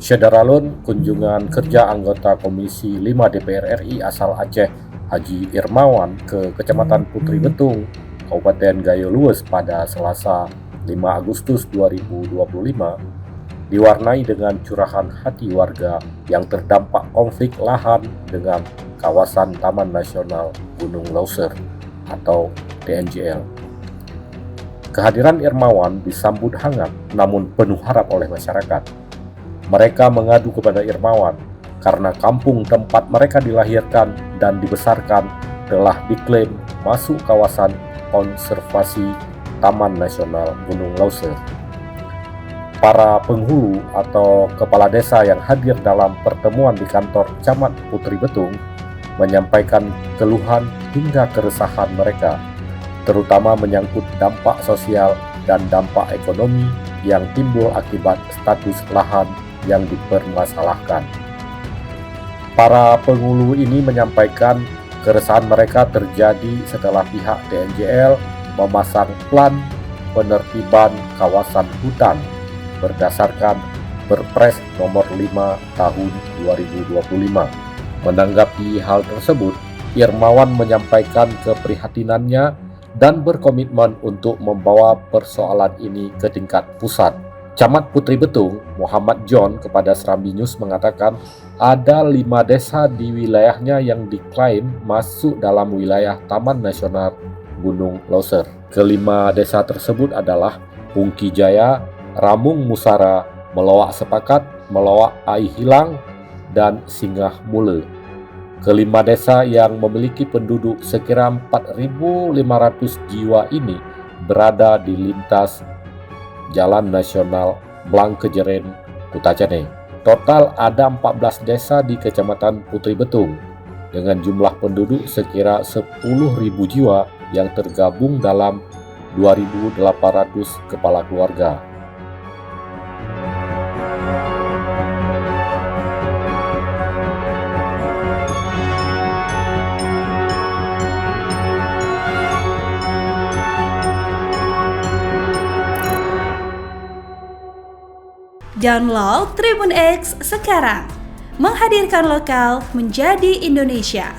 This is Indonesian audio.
Syederalun kunjungan kerja anggota Komisi 5 DPR RI asal Aceh Haji Irmawan ke Kecamatan Putri Betung, Kabupaten Gayo Lues pada Selasa 5 Agustus 2025 diwarnai dengan curahan hati warga yang terdampak konflik lahan dengan kawasan Taman Nasional Gunung Leuser atau TNGL. Kehadiran Irmawan disambut hangat namun penuh harap oleh masyarakat. Mereka mengadu kepada Irmawan karena kampung tempat mereka dilahirkan dan dibesarkan telah diklaim masuk kawasan konservasi Taman Nasional Gunung Leuser. Para penghulu atau kepala desa yang hadir dalam pertemuan di kantor Camat Putri Betung menyampaikan keluhan hingga keresahan mereka, terutama menyangkut dampak sosial dan dampak ekonomi yang timbul akibat status lahan yang dipermasalahkan. Para penghulu ini menyampaikan keresahan mereka terjadi setelah pihak TNGL memasang plan penertiban kawasan hutan berdasarkan Perpres nomor 5 tahun 2025. Menanggapi hal tersebut, Irmawan menyampaikan keprihatinannya dan berkomitmen untuk membawa persoalan ini ke tingkat pusat. Camat Putri Betung, Muhammad John kepada Serambi News mengatakan ada 5 desa di wilayahnya yang diklaim masuk dalam wilayah Taman Nasional Gunung Leuser. Kelima desa tersebut adalah Pungki Jaya, Ramung Musara, Melowak Sepakat, Melowak Ai Hilang, dan Singgah Mule. Kelima desa yang memiliki penduduk sekira 4.500 jiwa ini berada di lintas Jalan Nasional Blangkejeren, Kutacane. Total ada 14 desa di Kecamatan Putri Betung dengan jumlah penduduk sekira 10.000 jiwa yang tergabung dalam 2.800 kepala keluarga. Download Tribun X sekarang, menghadirkan lokal menjadi Indonesia.